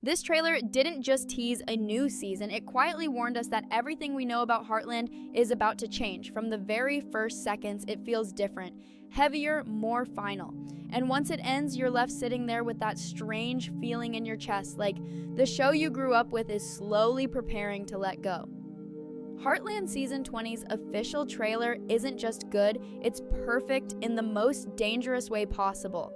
This trailer didn't just tease a new season, it quietly warned us that everything we know about Heartland is about to change. From the very first seconds, it feels different, heavier, more final. And once it ends, you're left sitting there with that strange feeling in your chest, like the show you grew up with is slowly preparing to let go. Heartland Season 20's official trailer isn't just good, it's perfect in the most dangerous way possible.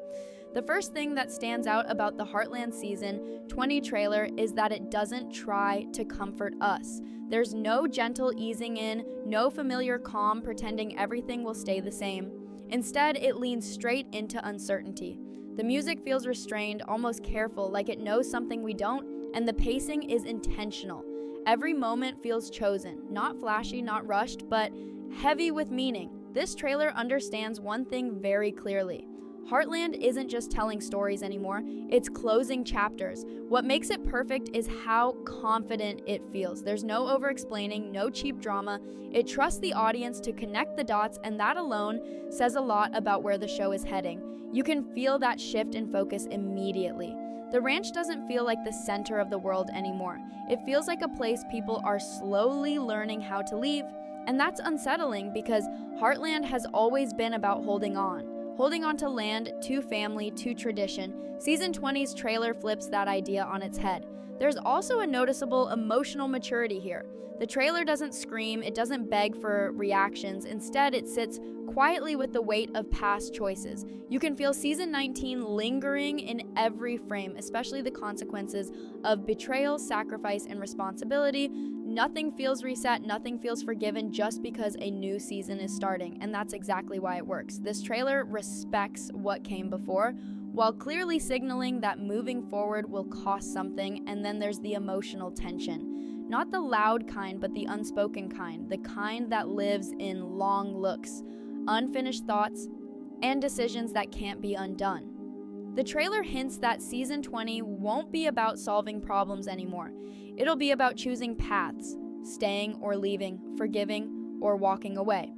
The first thing that stands out about the Heartland Season 20 trailer is that it doesn't try to comfort us. There's no gentle easing in, no familiar calm pretending everything will stay the same. Instead, it leans straight into uncertainty. The music feels restrained, almost careful, like it knows something we don't, and the pacing is intentional. Every moment feels chosen, not flashy, not rushed, but heavy with meaning. This trailer understands one thing very clearly. Heartland isn't just telling stories anymore, it's closing chapters. What makes it perfect is how confident it feels. There's no over-explaining, no cheap drama. It trusts the audience to connect the dots, and that alone says a lot about where the show is heading. You can feel that shift in focus immediately. The ranch doesn't feel like the center of the world anymore. It feels like a place people are slowly learning how to leave, and that's unsettling because Heartland has always been about holding on to land, to family, to tradition. Season 20's trailer flips that idea on its head. There's also a noticeable emotional maturity here. The trailer doesn't scream, it doesn't beg for reactions. Instead, it sits quietly with the weight of past choices. You can feel Season 19 lingering in every frame, especially the consequences of betrayal, sacrifice, and responsibility. Nothing feels reset, nothing feels forgiven just because a new season is starting, and that's exactly why it works. This trailer respects what came before, while clearly signaling that moving forward will cost something, and then there's the emotional tension. Not the loud kind, but the unspoken kind, the kind that lives in long looks, unfinished thoughts, and decisions that can't be undone. The trailer hints that Season 20 won't be about solving problems anymore. It'll be about choosing paths, staying or leaving, forgiving or walking away,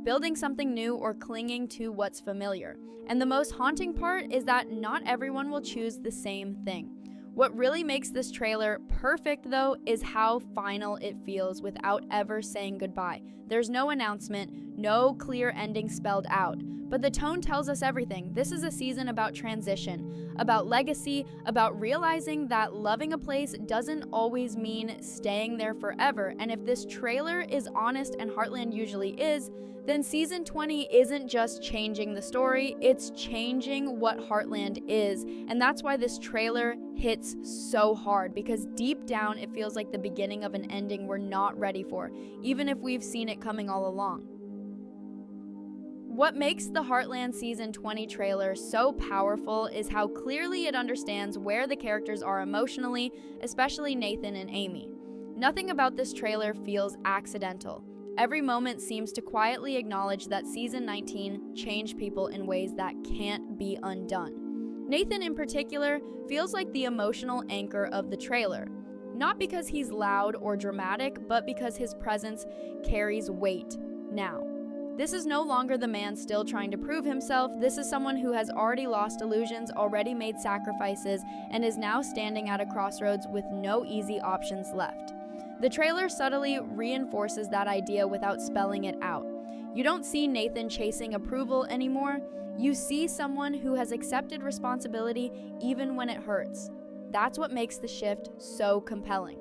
building something new or clinging to what's familiar. And the most haunting part is that not everyone will choose the same thing. What really makes this trailer perfect, though, is how final it feels without ever saying goodbye. There's no announcement, no clear ending spelled out, but the tone tells us everything. This is a season about transition, about legacy, about realizing that loving a place doesn't always mean staying there forever. And if this trailer is honest, and Heartland usually is, then Season 20 isn't just changing the story, it's changing what Heartland is. And that's why this trailer hits so hard, because deep down it feels like the beginning of an ending we're not ready for, even if we've seen it coming all along. What makes the Heartland Season 20 trailer so powerful is how clearly it understands where the characters are emotionally, especially Nathan and Amy. Nothing about this trailer feels accidental. Every moment seems to quietly acknowledge that Season 19 changed people in ways that can't be undone. Nathan, in particular, feels like the emotional anchor of the trailer. Not because he's loud or dramatic, but because his presence carries weight now. This is no longer the man still trying to prove himself. This is someone who has already lost illusions, already made sacrifices, and is now standing at a crossroads with no easy options left. The trailer subtly reinforces that idea without spelling it out. You don't see Nathan chasing approval anymore. You see someone who has accepted responsibility even when it hurts. That's what makes the shift so compelling.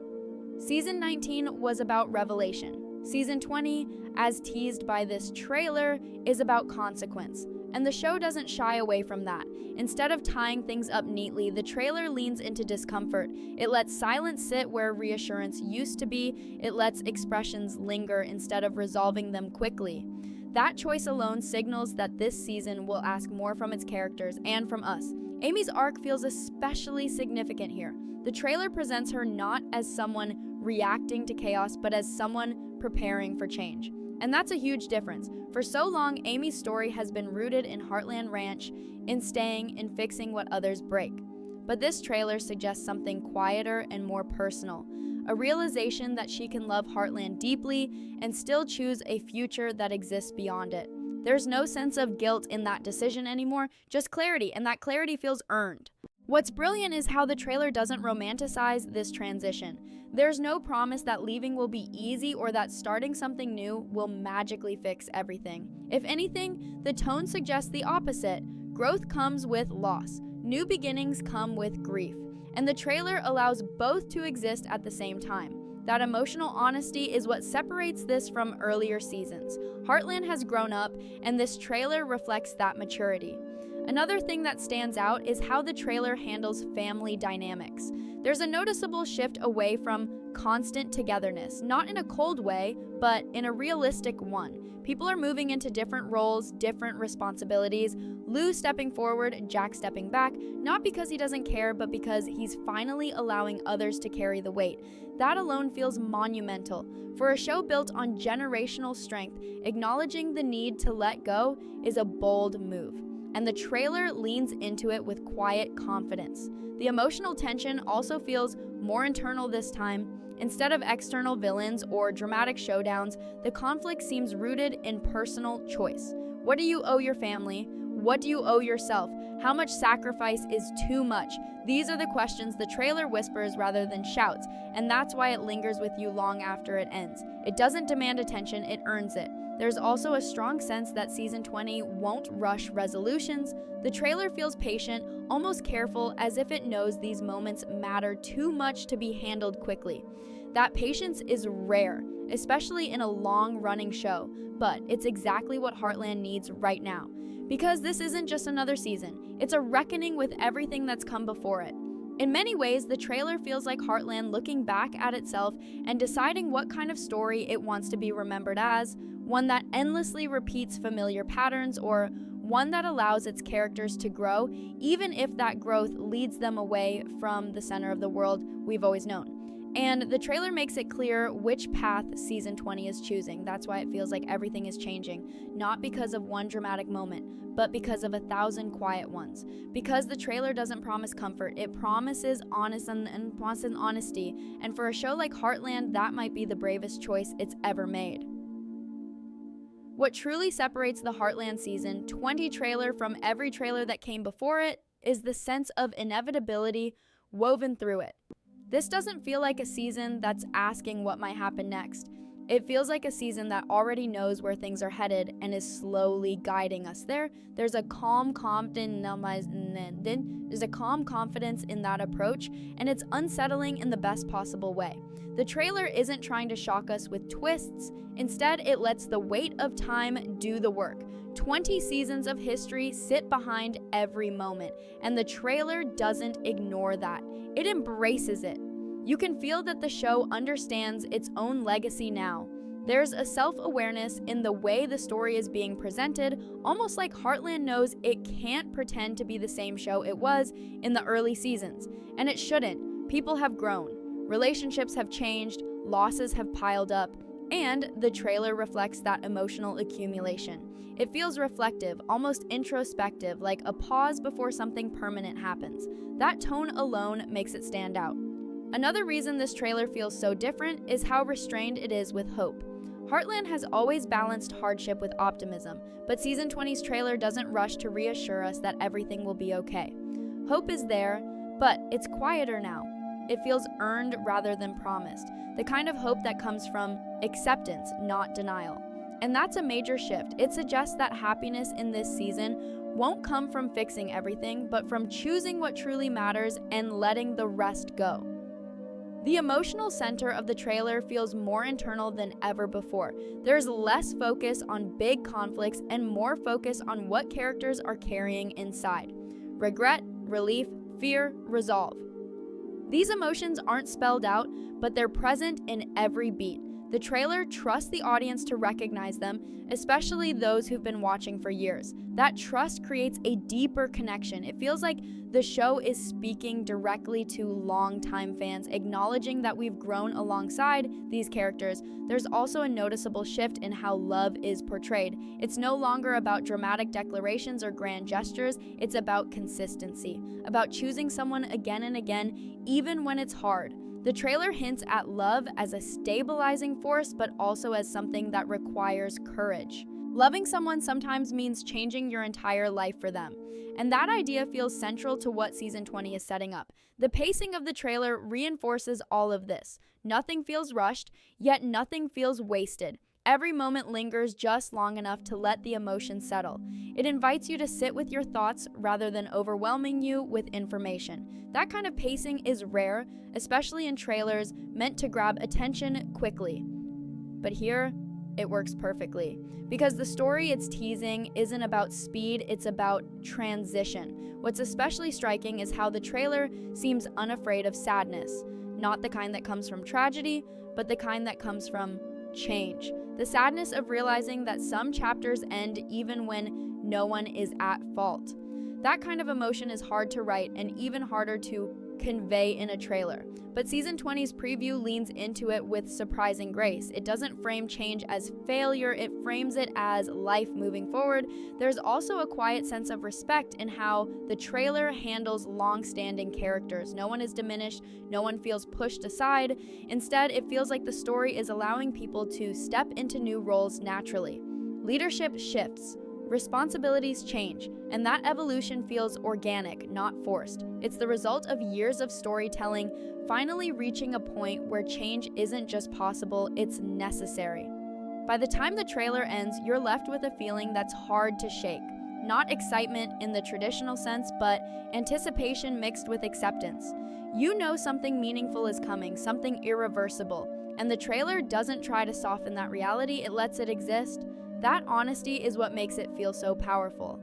Season 19 was about revelation. Season 20, as teased by this trailer, is about consequence. And the show doesn't shy away from that. Instead of tying things up neatly, the trailer leans into discomfort. It lets silence sit where reassurance used to be. It lets expressions linger instead of resolving them quickly. That choice alone signals that this season will ask more from its characters and from us. Amy's arc feels especially significant here. The trailer presents her not as someone reacting to chaos, but as someone preparing for change. And that's a huge difference. For so long, Amy's story has been rooted in Heartland Ranch, in staying, in fixing what others break. But this trailer suggests something quieter and more personal, a realization that she can love Heartland deeply and still choose a future that exists beyond it. There's no sense of guilt in that decision anymore, just clarity, and that clarity feels earned. What's brilliant is how the trailer doesn't romanticize this transition. There's no promise that leaving will be easy or that starting something new will magically fix everything. If anything, the tone suggests the opposite. Growth comes with loss. New beginnings come with grief. And the trailer allows both to exist at the same time. That emotional honesty is what separates this from earlier seasons. Heartland has grown up, and this trailer reflects that maturity. Another thing that stands out is how the trailer handles family dynamics. There's a noticeable shift away from constant togetherness, not in a cold way, but in a realistic one. People are moving into different roles, different responsibilities. Lou stepping forward, Jack stepping back, not because he doesn't care, but because he's finally allowing others to carry the weight. That alone feels monumental. For a show built on generational strength, acknowledging the need to let go is a bold move. And the trailer leans into it with quiet confidence. The emotional tension also feels more internal this time. Instead of external villains or dramatic showdowns, the conflict seems rooted in personal choice. What do you owe your family? What do you owe yourself? How much sacrifice is too much? These are the questions the trailer whispers rather than shouts, and that's why it lingers with you long after it ends. It doesn't demand attention, it earns it. There's also a strong sense that season 20 won't rush resolutions. The trailer feels patient, almost careful, as if it knows these moments matter too much to be handled quickly. That patience is rare, especially in a long-running show, but it's exactly what Heartland needs right now. Because this isn't just another season, it's a reckoning with everything that's come before it. In many ways, the trailer feels like Heartland looking back at itself and deciding what kind of story it wants to be remembered as, one that endlessly repeats familiar patterns or one that allows its characters to grow, even if that growth leads them away from the center of the world we've always known. And the trailer makes it clear which path season 20 is choosing. That's why it feels like everything is changing, not because of one dramatic moment, but because of 1,000 quiet ones. Because the trailer doesn't promise comfort, it promises honesty, and for a show like Heartland, that might be the bravest choice it's ever made. What truly separates the Heartland season 20 trailer from every trailer that came before it is the sense of inevitability woven through it. This doesn't feel like a season that's asking what might happen next. It feels like a season that already knows where things are headed and is slowly guiding us there. There's a calm confidence in that approach, and it's unsettling in the best possible way. The trailer isn't trying to shock us with twists. Instead, it lets the weight of time do the work. 20 seasons of history sit behind every moment, and the trailer doesn't ignore that. It embraces it. You can feel that the show understands its own legacy now. There's a self-awareness in the way the story is being presented, almost like Heartland knows it can't pretend to be the same show it was in the early seasons. And it shouldn't. People have grown. Relationships have changed. Losses have piled up. And the trailer reflects that emotional accumulation. It feels reflective, almost introspective, like a pause before something permanent happens. That tone alone makes it stand out. Another reason this trailer feels so different is how restrained it is with hope. Heartland has always balanced hardship with optimism, but season 20's trailer doesn't rush to reassure us that everything will be okay. Hope is there, but it's quieter now. It feels earned rather than promised, the kind of hope that comes from acceptance, not denial. And that's a major shift. It suggests that happiness in this season won't come from fixing everything, but from choosing what truly matters and letting the rest go. The emotional center of the trailer feels more internal than ever before. There's less focus on big conflicts and more focus on what characters are carrying inside. Regret, relief, fear, resolve. These emotions aren't spelled out, but they're present in every beat. The trailer trusts the audience to recognize them, especially those who've been watching for years. That trust creates a deeper connection. It feels like the show is speaking directly to longtime fans, acknowledging that we've grown alongside these characters. There's also a noticeable shift in how love is portrayed. It's no longer about dramatic declarations or grand gestures. It's about consistency, about choosing someone again and again, even when it's hard. The trailer hints at love as a stabilizing force, but also as something that requires courage. Loving someone sometimes means changing your entire life for them. And that idea feels central to what season 20 is setting up. The pacing of the trailer reinforces all of this. Nothing feels rushed, yet nothing feels wasted. Every moment lingers just long enough to let the emotion settle. It invites you to sit with your thoughts rather than overwhelming you with information. That kind of pacing is rare, especially in trailers meant to grab attention quickly. But here, it works perfectly. Because the story it's teasing isn't about speed, it's about transition. What's especially striking is how the trailer seems unafraid of sadness. Not the kind that comes from tragedy, but the kind that comes from change. The sadness of realizing that some chapters end even when no one is at fault. That kind of emotion is hard to write and even harder to convey in a trailer. But season 20's preview leans into it with surprising grace. It doesn't frame change as failure, it frames it as life moving forward. There's also a quiet sense of respect in how the trailer handles long-standing characters. No one is diminished, no one feels pushed aside. Instead, it feels like the story is allowing people to step into new roles naturally. Leadership shifts. Responsibilities change, and that evolution feels organic, not forced. It's the result of years of storytelling finally reaching a point where change isn't just possible, it's necessary. By the time the trailer ends, you're left with a feeling that's hard to shake. Not excitement in the traditional sense, but anticipation mixed with acceptance. You know something meaningful is coming, something irreversible, and the trailer doesn't try to soften that reality, it lets it exist. That honesty is what makes it feel so powerful.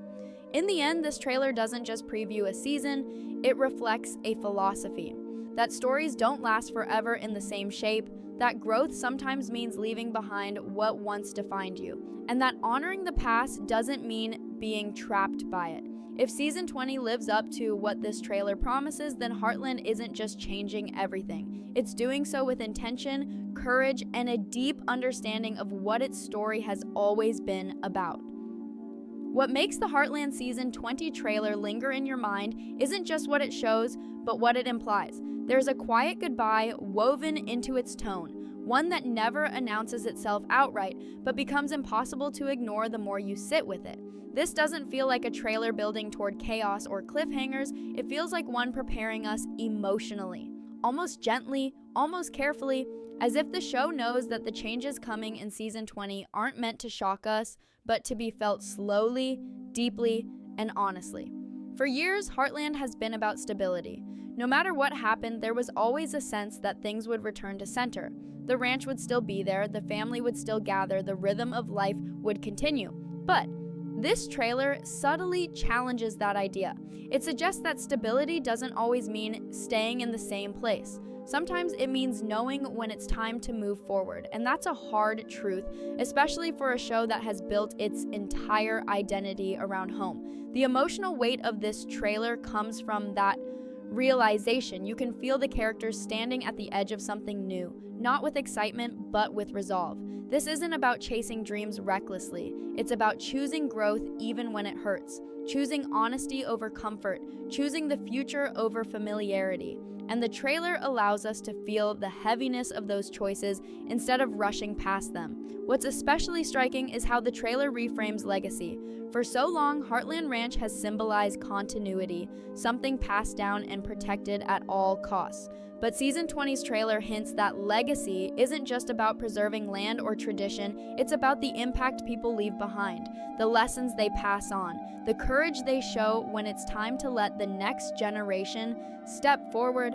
In the end, this trailer doesn't just preview a season, it reflects a philosophy. That stories don't last forever in the same shape, that growth sometimes means leaving behind what once defined you, and that honoring the past doesn't mean being trapped by it. If season 20 lives up to what this trailer promises, then Heartland isn't just changing everything. It's doing so with intention, courage, and a deep understanding of what its story has always been about. What makes the Heartland season 20 trailer linger in your mind isn't just what it shows, but what it implies. There's a quiet goodbye woven into its tone, one that never announces itself outright, but becomes impossible to ignore the more you sit with it. This doesn't feel like a trailer building toward chaos or cliffhangers, it feels like one preparing us emotionally, almost gently, almost carefully, as if the show knows that the changes coming in season 20 aren't meant to shock us, but to be felt slowly, deeply, and honestly. For years, Heartland has been about stability. No matter what happened, there was always a sense that things would return to center. The ranch would still be there, the family would still gather, the rhythm of life would continue. But this trailer subtly challenges that idea. It suggests that stability doesn't always mean staying in the same place. Sometimes it means knowing when it's time to move forward, and that's a hard truth, especially for a show that has built its entire identity around home. The emotional weight of this trailer comes from that realization. You can feel the characters standing at the edge of something new, not with excitement, but with resolve. This isn't about chasing dreams recklessly. It's about choosing growth even when it hurts, choosing honesty over comfort, choosing the future over familiarity. And the trailer allows us to feel the heaviness of those choices instead of rushing past them. What's especially striking is how the trailer reframes legacy. For so long, Heartland Ranch has symbolized continuity, something passed down and protected at all costs. But season 20's trailer hints that legacy isn't just about preserving land or tradition, it's about the impact people leave behind, the lessons they pass on, the courage they show when it's time to let the next generation step forward.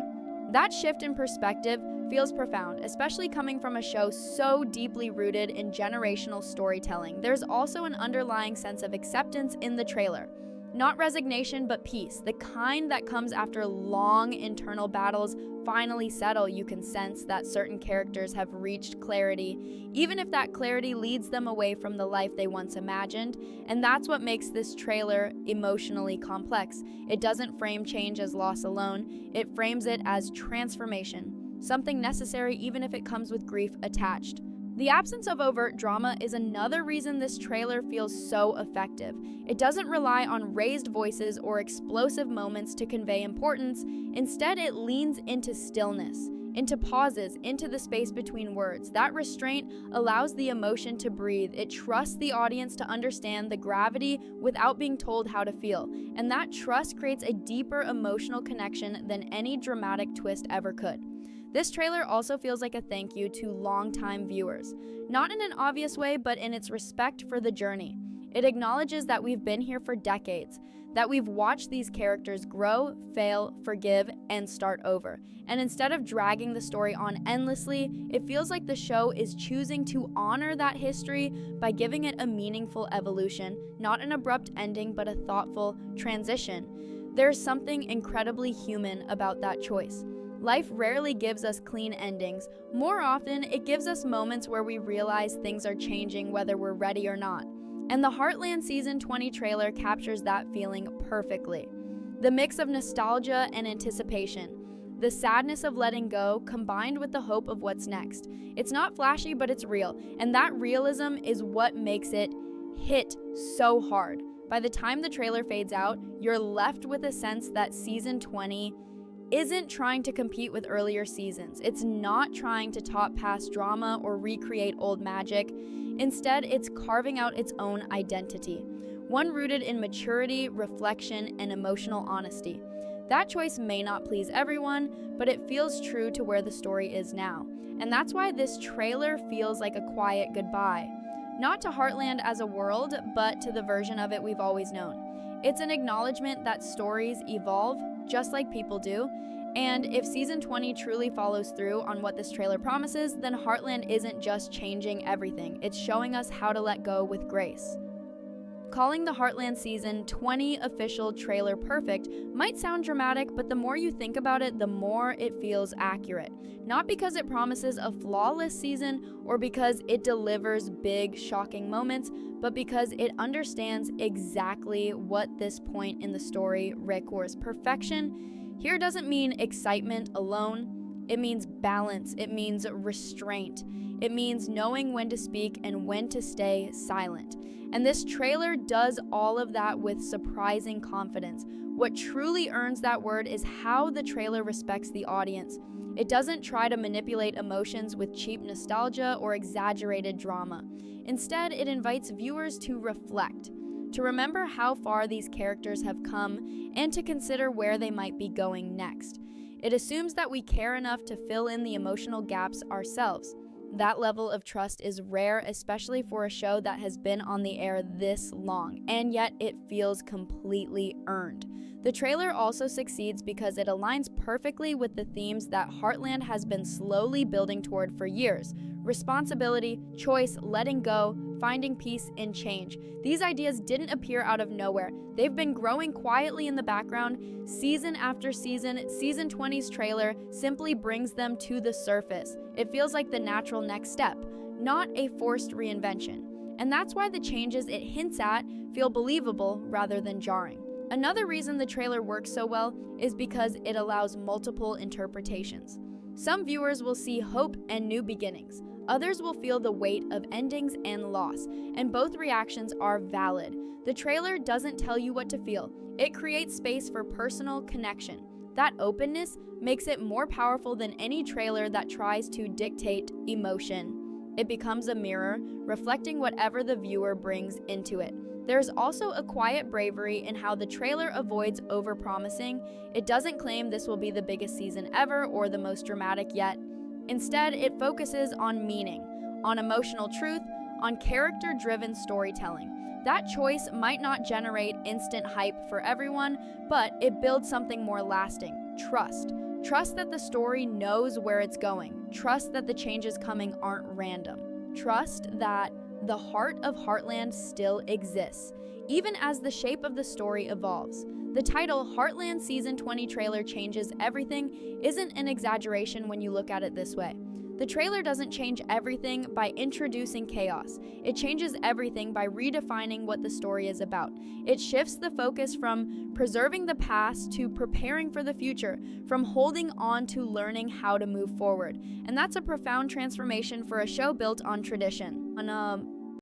That shift in perspective feels profound, especially coming from a show so deeply rooted in generational storytelling. There's also an underlying sense of acceptance in the trailer. Not resignation, but peace, the kind that comes after long internal battles finally settle. You can sense that certain characters have reached clarity, even if that clarity leads them away from the life they once imagined. And that's what makes this trailer emotionally complex. It doesn't frame change as loss alone, it frames it as transformation, something necessary even if it comes with grief attached. The absence of overt drama is another reason this trailer feels so effective. It doesn't rely on raised voices or explosive moments to convey importance. Instead, it leans into stillness, into pauses, into the space between words. That restraint allows the emotion to breathe. It trusts the audience to understand the gravity without being told how to feel. And that trust creates a deeper emotional connection than any dramatic twist ever could. This trailer also feels like a thank you to longtime viewers. Not in an obvious way, but in its respect for the journey. It acknowledges that we've been here for decades, that we've watched these characters grow, fail, forgive, and start over. And instead of dragging the story on endlessly, it feels like the show is choosing to honor that history by giving it a meaningful evolution, not an abrupt ending, but a thoughtful transition. There's something incredibly human about that choice. Life rarely gives us clean endings. More often, it gives us moments where we realize things are changing whether we're ready or not. And the Heartland Season 20 trailer captures that feeling perfectly. The mix of nostalgia and anticipation, the sadness of letting go combined with the hope of what's next. It's not flashy, but it's real, and that realism is what makes it hit so hard. By the time the trailer fades out, you're left with a sense that Season 20 isn't trying to compete with earlier seasons. It's not trying to top past drama or recreate old magic. Instead, it's carving out its own identity, one rooted in maturity, reflection, and emotional honesty. That choice may not please everyone, but it feels true to where the story is now. And that's why this trailer feels like a quiet goodbye. Not to Heartland as a world, but to the version of it we've always known. It's an acknowledgement that stories evolve, just like people do, and if Season 20 truly follows through on what this trailer promises, then Heartland isn't just changing everything, it's showing us how to let go with grace. Calling the Heartland Season 20 official trailer perfect might sound dramatic, but the more you think about it, the more it feels accurate. Not because it promises a flawless season or because it delivers big, shocking moments, but because it understands exactly what this point in the story requires. Perfection here doesn't mean excitement alone. It means balance. It means restraint. It means knowing when to speak and when to stay silent. And this trailer does all of that with surprising confidence. What truly earns that word is how the trailer respects the audience. It doesn't try to manipulate emotions with cheap nostalgia or exaggerated drama. Instead, it invites viewers to reflect, to remember how far these characters have come, and to consider where they might be going next. It assumes that we care enough to fill in the emotional gaps ourselves. That level of trust is rare, especially for a show that has been on the air this long, and yet it feels completely earned. The trailer also succeeds because it aligns perfectly with the themes that Heartland has been slowly building toward for years: responsibility, choice, letting go, finding peace in change. These ideas didn't appear out of nowhere. They've been growing quietly in the background. Season after season, Season 20's trailer simply brings them to the surface. It feels like the natural next step, not a forced reinvention. And that's why the changes it hints at feel believable rather than jarring. Another reason the trailer works so well is because it allows multiple interpretations. Some viewers will see hope and new beginnings. Others will feel the weight of endings and loss, and both reactions are valid. The trailer doesn't tell you what to feel. It creates space for personal connection. That openness makes it more powerful than any trailer that tries to dictate emotion. It becomes a mirror, reflecting whatever the viewer brings into it. There's also a quiet bravery in how the trailer avoids overpromising. It doesn't claim this will be the biggest season ever or the most dramatic yet. Instead, it focuses on meaning, on emotional truth, on character-driven storytelling. That choice might not generate instant hype for everyone, but it builds something more lasting: trust. Trust that the story knows where it's going. Trust that the changes coming aren't random. Trust that the heart of Heartland still exists, even as the shape of the story evolves. The title, Heartland Season 20 trailer changes everything, isn't an exaggeration when you look at it this way. The trailer doesn't change everything by introducing chaos. It changes everything by redefining what the story is about. It shifts the focus from preserving the past to preparing for the future, from holding on to learning how to move forward. And that's a profound transformation for a show built on tradition. On a